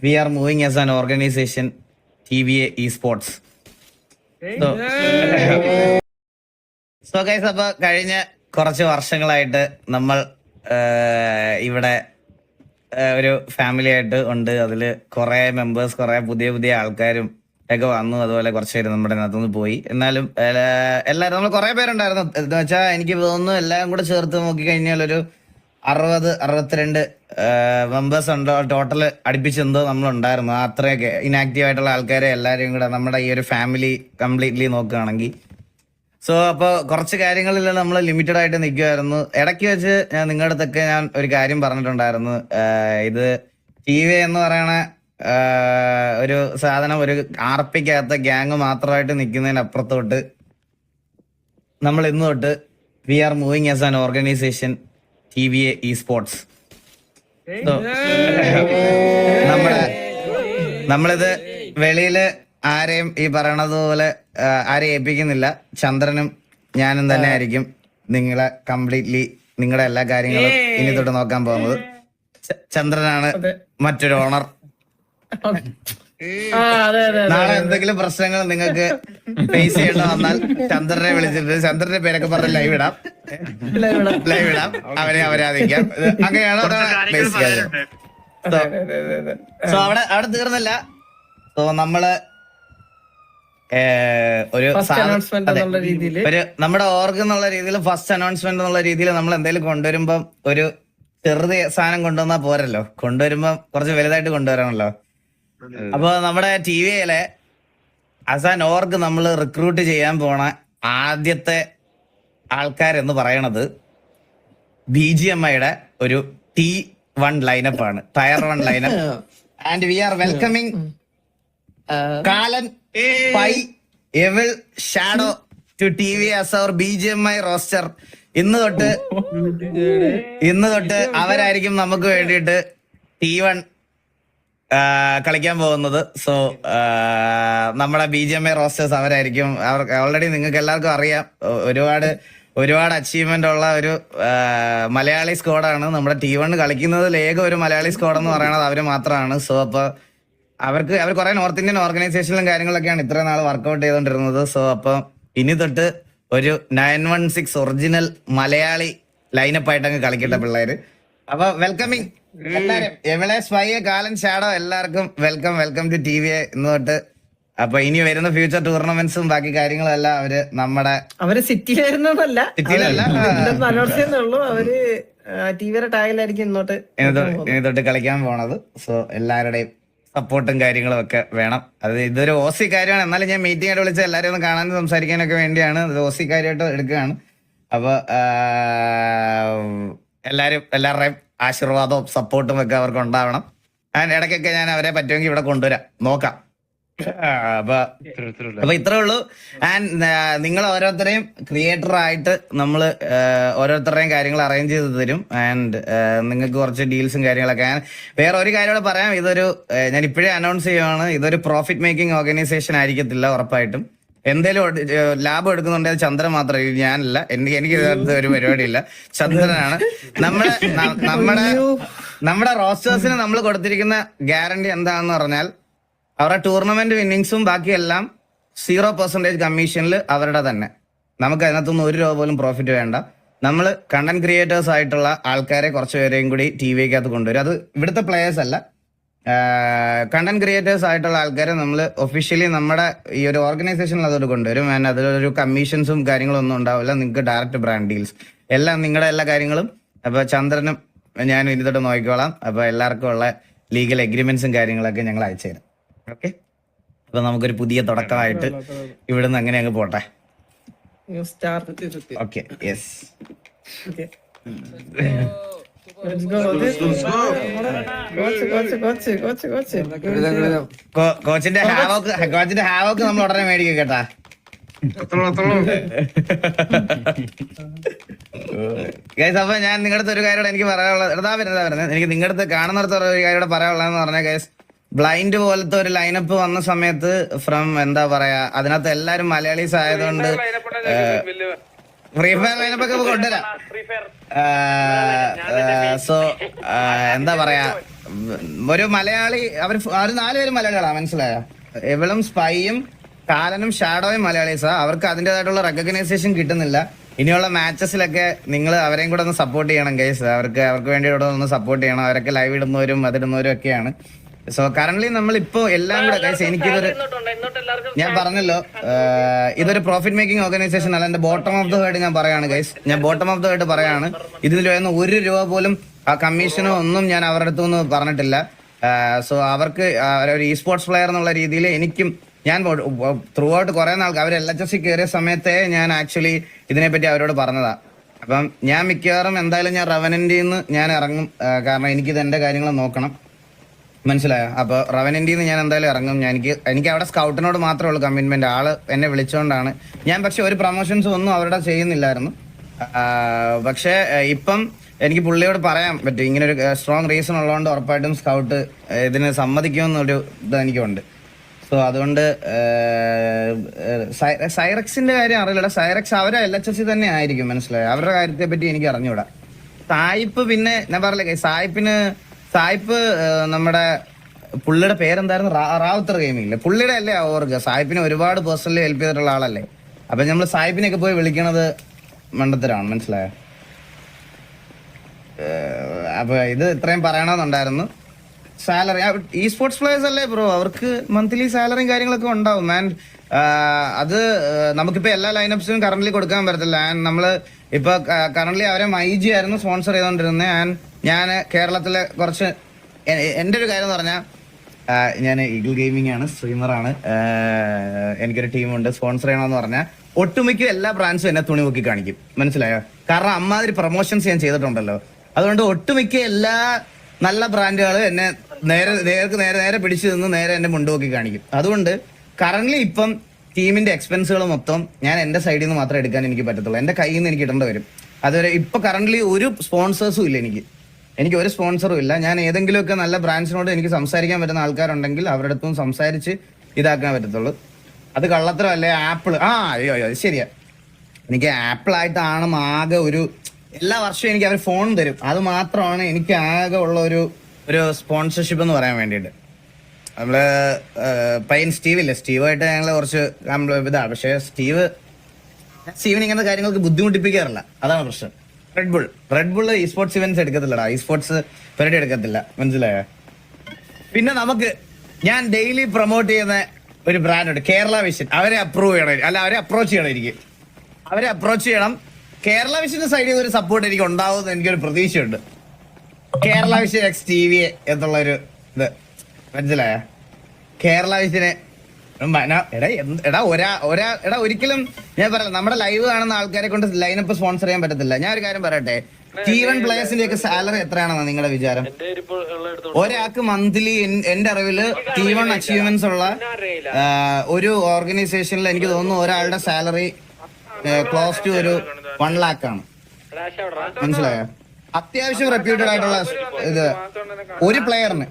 we are moving as an organization, TVA Esports. So guys, അപ്പൊ കഴിഞ്ഞ കുറച്ച് വർഷങ്ങളായിട്ട് നമ്മൾ ഇവിടെ ഒരു ഫാമിലി ആയിട്ട് ഉണ്ട്. അതില് കുറെ മെമ്പേഴ്സ്, കുറെ പുതിയ പുതിയ ആൾക്കാരും ഒക്കെ വന്നു. അതുപോലെ കുറച്ച് പേര് നമ്മുടെ അതിനകത്തുനിന്ന് പോയി. എന്നാലും എല്ലാവരും നമ്മൾ കുറെ പേരുണ്ടായിരുന്നു. എന്ന് വെച്ചാൽ എനിക്ക് തോന്നുന്നു എല്ലാം കൂടെ ചേർത്ത് നോക്കിക്കഴിഞ്ഞാൽ ഒരു 62 മെമ്പേഴ്സ് ഉണ്ടോ ടോട്ടൽ അടുപ്പിച്ചെന്തോ നമ്മളുണ്ടായിരുന്നു. അത്രയൊക്കെ ഇനാക്റ്റീവ് ആയിട്ടുള്ള ആൾക്കാരെ എല്ലാവരെയും കൂടെ നമ്മുടെ ഈ ഒരു ഫാമിലി കംപ്ലീറ്റ്ലി നോക്കുകയാണെങ്കിൽ. സോ അപ്പോൾ കുറച്ച് കാര്യങ്ങളിൽ നമ്മൾ ലിമിറ്റഡ് ആയിട്ട് നിൽക്കുമായിരുന്നു. ഇടയ്ക്ക് വെച്ച് ഞാൻ നിങ്ങളുടെ അടുത്തൊക്കെ ഞാൻ ഒരു കാര്യം പറഞ്ഞിട്ടുണ്ടായിരുന്നു. ഇത് TV എന്ന് പറയണ ഒരു സാധനം ഒരു ആർപ്പിക്കകത്ത ഗ്യാങ് മാത്രമായിട്ട് നിൽക്കുന്നതിനപ്പുറത്തോട്ട് നമ്മൾ ഇന്ന് തൊട്ട് we are moving as an organisation TVA Esports. നമ്മളിത് വെളിയില് ആരെയും ഈ പറയണത് പോലെ ആരെയും ഏൽപ്പിക്കുന്നില്ല. ചന്ദ്രനും ഞാനും തന്നെ ആയിരിക്കും നിങ്ങളെ കംപ്ലീറ്റ്ലി നിങ്ങളുടെ എല്ലാ കാര്യങ്ങളും ഇനി തൊട്ട് നോക്കാൻ പോകുന്നത്. ചന്ദ്രനാണ് മറ്റൊരു ഓണർ. നാളെ എന്തെങ്കിലും പ്രശ്നങ്ങൾ നിങ്ങൾക്ക് ഫേസ് ചെയ്യേണ്ട വന്നാൽ ചന്ദ്രനെ വിളിച്ചിട്ട് ചന്ദ്രന്റെ പേരൊക്കെ പറഞ്ഞ് ലൈവ് ഇടാം. അവരെ അവരാധിക്കാം. അങ്ങനെയാണ് ബേസിക്. സോ അവിടെ തീർന്നില്ല. സോ നമ്മള് ഒരു നമ്മുടെ ഓർഗ് എന്നുള്ള രീതിയിൽ ഫസ്റ്റ് അനൗൺസ്മെന്റ് എന്നുള്ള രീതിയിൽ നമ്മൾ എന്തെങ്കിലും കൊണ്ടുവരുമ്പം ഒരു ചെറുത് സാധനം കൊണ്ടുവന്നാ പോരല്ലോ. കൊണ്ടുവരുമ്പോ കുറച്ച് വലുതായിട്ട് കൊണ്ടുവരണല്ലോ. അപ്പൊ നമ്മുടെ TVയിലെ ആസ് ആൻ ഓർഗ് നമ്മൾ റിക്രൂട്ട് ചെയ്യാൻ പോണ ആദ്യത്തെ ആൾക്കാരെന്ന് പറയണത് BGMIയുടെ ഒരു T1 ലൈനപ്പ് ആണ്. Tier 1 lineup. And we are welcoming Kalan, pie, evil, shadow to TV as our BGMI roster. ഇന്ന് തൊട്ട് അവരായിരിക്കും നമുക്ക് വേണ്ടിയിട്ട് T1 കളിക്കാൻ പോകുന്നത്. സോ നമ്മുടെ BGMI റോസ്റ്റേഴ്സ് അവരായിരിക്കും. അവർക്ക് ഓൾറെഡി നിങ്ങൾക്ക് എല്ലാവർക്കും അറിയാം, ഒരുപാട് അച്ചീവ്മെന്റ് ഉള്ള ഒരു മലയാളി സ്ക്വാഡാണ്. നമ്മുടെ T1 കളിക്കുന്നതിൽ ഏക ഒരു മലയാളി സ്ക്വാഡ് എന്ന് പറയുന്നത് അവര് മാത്രമാണ്. സോ അപ്പൊ അവർ കുറെ നോർത്ത് ഇന്ത്യൻ ഓർഗനൈസേഷനിലും കാര്യങ്ങളൊക്കെയാണ് ഇത്രയും നാൾ വർക്ക്ഔട്ട് ചെയ്തോണ്ടിരുന്നത്. സോ അപ്പൊ ഇനി തൊട്ട് ഒരു 916 ഒറിജിനൽ മലയാളി ലൈനപ്പ് ആയിട്ട് അങ്ങ് കളിക്കട്ടെ പിള്ളേര്. അപ്പൊ വെൽക്കമിങ് എല്ലാരും. എവിടെ സ്പൈ, കാലൻ, ഷാഡോ എല്ലാവർക്കും വെൽക്കം ടു TVA ഇന്ന് തൊട്ട്. അപ്പൊ ഇനി വരുന്ന ഫ്യൂച്ചർ ടൂർണമെന്റ്സും ബാക്കി കാര്യങ്ങളും എല്ലാം അവര് സിറ്റിയിലല്ല അവര് TVയുടെ ടാഗിലായിരിക്കും ഇനി തൊട്ട് കളിക്കാൻ പോണത്. സോ എല്ലാവരുടെയും സപ്പോർട്ടും കാര്യങ്ങളും ഒക്കെ വേണം. അത് ഇതൊരു OC കാര്യമാണ്. എന്നാലും ഞാൻ മീറ്റിംഗ് ആയിട്ട് വിളിച്ച എല്ലാവരും ഒന്ന് കാണാനും സംസാരിക്കാനൊക്കെ വേണ്ടിയാണ്. ഇത് OC കാര്യമായിട്ട് എടുക്കുകയാണ്. അപ്പൊ എല്ലാവരുടെയും ആശീർവാദവും സപ്പോർട്ടും ഒക്കെ അവർക്ക് ഉണ്ടാവണം. ഇടയ്ക്കൊക്കെ ഞാൻ അവരെ പറ്റുമെങ്കിൽ ഇവിടെ കൊണ്ടുവരാം, നോക്കാം. അപ്പൊ ഇത്രേ ഉള്ളൂ. ആൻഡ് നിങ്ങൾ ഓരോരുത്തരെയും ക്രിയേറ്റർ ആയിട്ട് നമ്മള് ഓരോരുത്തരുടെയും കാര്യങ്ങൾ അറേഞ്ച് ചെയ്ത് തരും. ആൻഡ് നിങ്ങൾക്ക് കുറച്ച് ഡീൽസും കാര്യങ്ങളൊക്കെ. വേറെ ഒരു കാര്യം കൂടെ പറയാം. ഞാൻ ഇപ്പോഴേ അനൗൺസ് ചെയ്യുവാണ്, ഇതൊരു പ്രോഫിറ്റ് മേക്കിംഗ് ഓർഗനൈസേഷൻ ആയിരിക്കത്തില്ല. ഉറപ്പായിട്ടും എന്തേലും ലാഭം എടുക്കുന്നുണ്ടെങ്കിൽ ചന്ദ്രൻ മാത്രമേ, ഞാനല്ല. എനിക്ക് ഇതിനകത്ത് ഒരു പരിപാടിയില്ല, ചന്ദ്രനാണ്. നമ്മുടെ റോസ്റ്റേഴ്സിന് നമ്മൾ കൊടുത്തിരിക്കുന്ന ഗ്യാരണ്ടി എന്താണെന്ന് പറഞ്ഞാൽ അവരുടെ ടൂർണമെന്റ് വിന്നിങ്സും ബാക്കിയെല്ലാം 0% കമ്മീഷനിൽ അവരുടെ തന്നെ. നമുക്ക് അതിനകത്തൊന്നും 1 രൂപ പോലും പ്രോഫിറ്റ് വേണ്ട. നമ്മൾ കണ്ടന്റ് ക്രിയേറ്റേഴ്സ് ആയിട്ടുള്ള ആൾക്കാരെ കുറച്ച് പേരെയും കൂടി TVക്കകത്ത് കൊണ്ടുവരും. അത് ഇവിടുത്തെ പ്ലേയേഴ്സ് അല്ല, കണ്ടന്റ് ക്രിയേറ്റേഴ്സ് ആയിട്ടുള്ള ആൾക്കാരെ നമ്മൾ ഒഫീഷ്യലി നമ്മുടെ ഈ ഒരു ഓർഗനൈസേഷനിൽ അതോട് കൊണ്ടുവരും. ആൻഡ് അതിലൊരു കമ്മീഷൻസും കാര്യങ്ങളും ഒന്നും ഉണ്ടാവില്ല. നിങ്ങൾക്ക് ഡയറക്റ്റ് ബ്രാൻഡ് ഡീൽസ് എല്ലാം നിങ്ങളുടെ എല്ലാ കാര്യങ്ങളും. അപ്പൊ ചന്ദ്രനും ഞാനും ഇനി തൊട്ട് നോക്കിക്കോളാം. അപ്പൊ എല്ലാവർക്കും ഉള്ള ലീഗൽ എഗ്രിമെന്റ്സും കാര്യങ്ങളൊക്കെ ഞങ്ങൾ അയച്ചു തരാം. ഓക്കെ, അപ്പൊ നമുക്കൊരു പുതിയ തുടക്കമായിട്ട് ഇവിടുന്ന് അങ്ങനെ അങ്ങ് പോട്ടെ. Okay, yes. കോച്ചിന്റെ ഹാവോക്ക് നമ്മൾ ഉടനെ മേടിക്കും കേട്ടാ. ഗൈസ്, അപ്പൊ ഞാൻ നിങ്ങളുടെ അടുത്ത് ഒരു കാര്യം എനിക്ക് പറയാനുള്ളത്, എനിക്ക് നിങ്ങളുടെ അടുത്ത് കാണുന്നിടത്ത് ഒരു കാര്യം പറയാനുള്ളതെന്ന് പറഞ്ഞാൽ ഗൈസ്, ബ്ലൈൻഡ് പോലത്തെ ഒരു ലൈനപ്പ് വന്ന സമയത്ത് ഫ്രം എന്താ പറയാ, അതിനകത്ത് എല്ലാരും മലയാളീസ് ആയതുകൊണ്ട് ഫ്രീ ഫയർ ലൈനപ്പ് ഒക്കെ കൊണ്ടുവരാം. സോ എന്താ പറയാ, ഒരു മലയാളി അവർ 4 പേരും മലയാളികളാണ്, മനസ്സിലായോ? എവളും സ്പൈയും കാലനും ഷാഡോയും മലയാളീസാ. അവർക്ക് അതിൻ്റെതായിട്ടുള്ള റെക്കഗ്നൈസേഷൻ കിട്ടുന്നില്ല. ഇനിയുള്ള മാച്ചസിലൊക്കെ നിങ്ങൾ അവരെയും കൂടെ ഒന്ന് സപ്പോർട്ട് ചെയ്യണം ഗൈസ്. അവർക്ക് വേണ്ടി ഇവിടെ ഒന്ന് സപ്പോർട്ട് ചെയ്യണം. അവരൊക്കെ ലൈവ് ഇടുന്നവരും അതിടുന്നവരും ഒക്കെയാണ്. സോ കറന്റ് നമ്മളിപ്പോ എല്ലാം കൂടെ ഗൈസ്, എനിക്കിതൊരു, ഞാൻ പറഞ്ഞല്ലോ ഇതൊരു പ്രോഫിറ്റ് മേക്കിംഗ് ഓർഗനൈസേഷൻ അല്ല. എന്റെ ബോട്ടം ഓഫ് ദ ഹേർഡ് ഞാൻ പറയാണ് ഗൈസ്, ഞാൻ ബോട്ടം ഓഫ് ദ ഹേർഡ് പറയാണ്. ഇതിൽ വരുന്ന 1 രൂപ പോലും ആ കമ്മീഷനോ ഒന്നും ഞാൻ അവരുടെ അടുത്തൊന്നും പറഞ്ഞിട്ടില്ല. സോ അവർക്ക് ഒരു ഇ സ്പോർട്സ് പ്ലെയർ എന്നുള്ള രീതിയിൽ എനിക്കും, ഞാൻ ത്രൂ ഔട്ട് കുറെ നാൾക്ക് അവർ LHS കയറിയ സമയത്തെ ഞാൻ ആക്ച്വലി ഇതിനെപ്പറ്റി അവരോട് പറഞ്ഞതാ. അപ്പം ഞാൻ മിക്കവാറും എന്തായാലും ഞാൻ റവനന്റിൽ നിന്ന് ഞാൻ ഇറങ്ങും. കാരണം എനിക്കിത് എന്റെ കാര്യങ്ങൾ നോക്കണം, മനസ്സിലായോ? അപ്പൊ റവനന്റിൽ നിന്ന് ഞാൻ എന്തായാലും ഇറങ്ങും. എനിക്ക് അവിടെ സ്കൗട്ടിനോട് മാത്രമേ ഉള്ളൂ കമ്മിറ്റ്മെന്റ്. ആള് എന്നെ വിളിച്ചോണ്ടാണ് ഞാൻ. പക്ഷെ ഒരു പ്രൊമോഷൻസ് ഒന്നും അവരുടെ ചെയ്യുന്നില്ലായിരുന്നു. പക്ഷെ ഇപ്പം എനിക്ക് പുള്ളിയോട് പറയാൻ പറ്റും, ഇങ്ങനെ ഒരു സ്ട്രോങ് റീസൺ ഉള്ളതുകൊണ്ട് ഉറപ്പായിട്ടും സ്കൗട്ട് ഇതിന് സമ്മതിക്കുമെന്നൊരു ഇത് എനിക്കുണ്ട്. സോ അതുകൊണ്ട് സൈറക്സിന്റെ കാര്യം അറിയില്ല. സൈറക്സ് അവരെ LHS തന്നെ ആയിരിക്കും, മനസ്സിലായോ? അവരുടെ കാര്യത്തെ പറ്റി എനിക്ക് അറിഞ്ഞൂടാ. സായിപ്പ് പിന്നെ ഞാൻ പറഞ്ഞില്ലേ, സായിപ്പ് നമ്മുടെ പുള്ളിയുടെ പേരെന്തായിരുന്നു, റാവുത്തർ ഗെയിമില്ലേ, പുള്ളിയുടെ അല്ലേ ഓർക്കുക. സായിപ്പിനെ ഒരുപാട് പേഴ്സണലി ഹെൽപ്പ് ചെയ്തിട്ടുള്ള ആളല്ലേ. അപ്പൊ നമ്മൾ സായിപ്പിനെയൊക്കെ പോയി വിളിക്കണത് മണ്ടത്തരാണ്, മനസ്സിലായോ? അപ്പൊ ഇത് ഇത്രയും പറയണമെന്നുണ്ടായിരുന്നു. സാലറി ഈ സ്പോർട്സ് പ്ലേയേഴ്സ് അല്ലേ ബ്രോ, അവർക്ക് മന്ത്ലി സാലറിയും കാര്യങ്ങളൊക്കെ ഉണ്ടാവും. ആൻഡ് അത് നമുക്കിപ്പോ എല്ലാ ലൈനപ്സിനും കറന്റ്ലി കൊടുക്കാൻ പറ്റത്തില്ല. ആൻഡ് നമ്മള് ഇപ്പൊ കറന്റ്ലി അവരെ മൈജി ആയിരുന്നു സ്പോൺസർ ചെയ്തോണ്ടിരുന്നത്. ആൻഡ് ഞാൻ കേരളത്തിലെ കുറച്ച് എന്റെ ഒരു കാര്യം എന്ന് പറഞ്ഞാൽ, ഞാൻ ഈഗിൾ ഗെയിമിംഗ് ആണ്, സ്ട്രീമറാണ്. എനിക്കൊരു ടീമുണ്ട്. സ്പോൺസർ ചെയ്യണമെന്ന് പറഞ്ഞാൽ ഒട്ടുമിക്ക എല്ലാ ബ്രാൻഡ്സും എന്നെ തുണി നോക്കി കാണിക്കും, മനസ്സിലായോ? കാരണം അമ്മാതിരി പ്രൊമോഷൻസ് ഞാൻ ചെയ്തിട്ടുണ്ടല്ലോ. അതുകൊണ്ട് ഒട്ടുമിക്ക എല്ലാ നല്ല ബ്രാൻഡുകൾ എന്നെ നേരെ പിടിച്ചു നിന്ന് നേരെ എന്റെ മുണ്ടുപോക്കി കാണിക്കും. അതുകൊണ്ട് കറന്റ്ലി ഇപ്പം ടീമിന്റെ എക്സ്പെൻസുകൾ മൊത്തം ഞാൻ എന്റെ സൈഡിൽ നിന്ന് മാത്രമേ എടുക്കാൻ എനിക്ക് പറ്റത്തുള്ളൂ. എന്റെ കയ്യിൽ നിന്ന് എനിക്ക് ഇടേണ്ടി വരും. അതുവരെ ഇപ്പൊ കറന്റ്ലി ഒരു സ്പോൺസേഴ്സും ഇല്ല എനിക്ക് ഒരു സ്പോൺസറും ഇല്ല. ഞാൻ ഏതെങ്കിലുമൊക്കെ നല്ല ബ്രാൻഡ്സിനോട് എനിക്ക് സംസാരിക്കാൻ പറ്റുന്ന ആൾക്കാരുണ്ടെങ്കിൽ അവരുടെ അടുത്തും സംസാരിച്ച് ഇതാക്കാൻ പറ്റത്തുള്ളൂ. അത് കള്ളത്തരമല്ലേ? ആപ്പിൾ അയ്യോ അത് ശരിയാ. എനിക്ക് ആപ്പിൾ ആയിട്ടാണ് ആകെ ഒരു, എല്ലാ വർഷവും എനിക്ക് അവർ ഫോൺ തരും. അത് മാത്രമാണ് എനിക്ക് ആകെ ഉള്ള ഒരു സ്പോൺസർഷിപ്പ് എന്ന് പറയാൻ വേണ്ടിയിട്ട്. നമ്മള് പയ്യൻ സ്റ്റീവില്ലേ, സ്റ്റീവായിട്ട് ഞങ്ങൾ കുറച്ച് ഇതാണ്. പക്ഷെ സ്റ്റീവിന് ഇങ്ങനത്തെ കാര്യങ്ങൾക്ക് ബുദ്ധിമുട്ടിപ്പിക്കാറില്ല, അതാണ് പ്രശ്നം. Red Bull esports events എടുക്കത്തില്ലടാ, ഇ സ്പോർട്സ് പരിപാടി എടുക്കത്തില്ല, മനസ്സിലായോ? പിന്നെ ഞാൻ ഡെയിലി പ്രൊമോട്ട് ചെയ്യുന്ന ഒരു ബ്രാൻഡ് ഉണ്ട്, കേരള വിഷൻ. അവരെ അപ്രൂവ് ചെയ്യണം, അല്ല അവരെ അപ്രോച്ച് ചെയ്യണം. അവരെ അപ്രോച്ച് ചെയ്യണം. കേരള വിഷന്റെ സൈഡിൽ നിന്ന് ഒരു സപ്പോർട്ട് എനിക്ക് ഉണ്ടാവുമെന്ന് എനിക്കൊരു പ്രതീക്ഷയുണ്ട്. കേരള വിഷൻ എക്സ് TV എന്നുള്ളൊരു ഇത്, മനസ്സിലായ? കേരള വിഷനെ ഒരിക്കലും ഞാൻ പറയാം, നമ്മുടെ ലൈവ് കാണുന്ന ആൾക്കാരെ കൊണ്ട് ലൈനപ്പ് സ്പോൺസർ ചെയ്യാൻ പറ്റത്തില്ല. ഞാൻ ഒരു കാര്യം പറയട്ടെ, T1 പ്ലേയേഴ്സിന്റെ ഒക്കെ സാലറി എത്രയാണെന്നാ നിങ്ങളുടെ വിചാരം? ഒരാൾക്ക് മന്ത്ലി എന്റെ അറിവില് T1 അച്ചീവ്മെന്റ്സ് ഉള്ള ഒരു ഓർഗനൈസേഷനിൽ എനിക്ക് തോന്നുന്നു ഒരാളുടെ സാലറി ക്ലോസ് ടു ഒരു 1 lakh ആണ്, മനസ്സിലായോ? അത്യാവശ്യം റെപ്യൂട്ടഡ് ആയിട്ടുള്ള ഇത് ഒരു പ്ലെയറിന്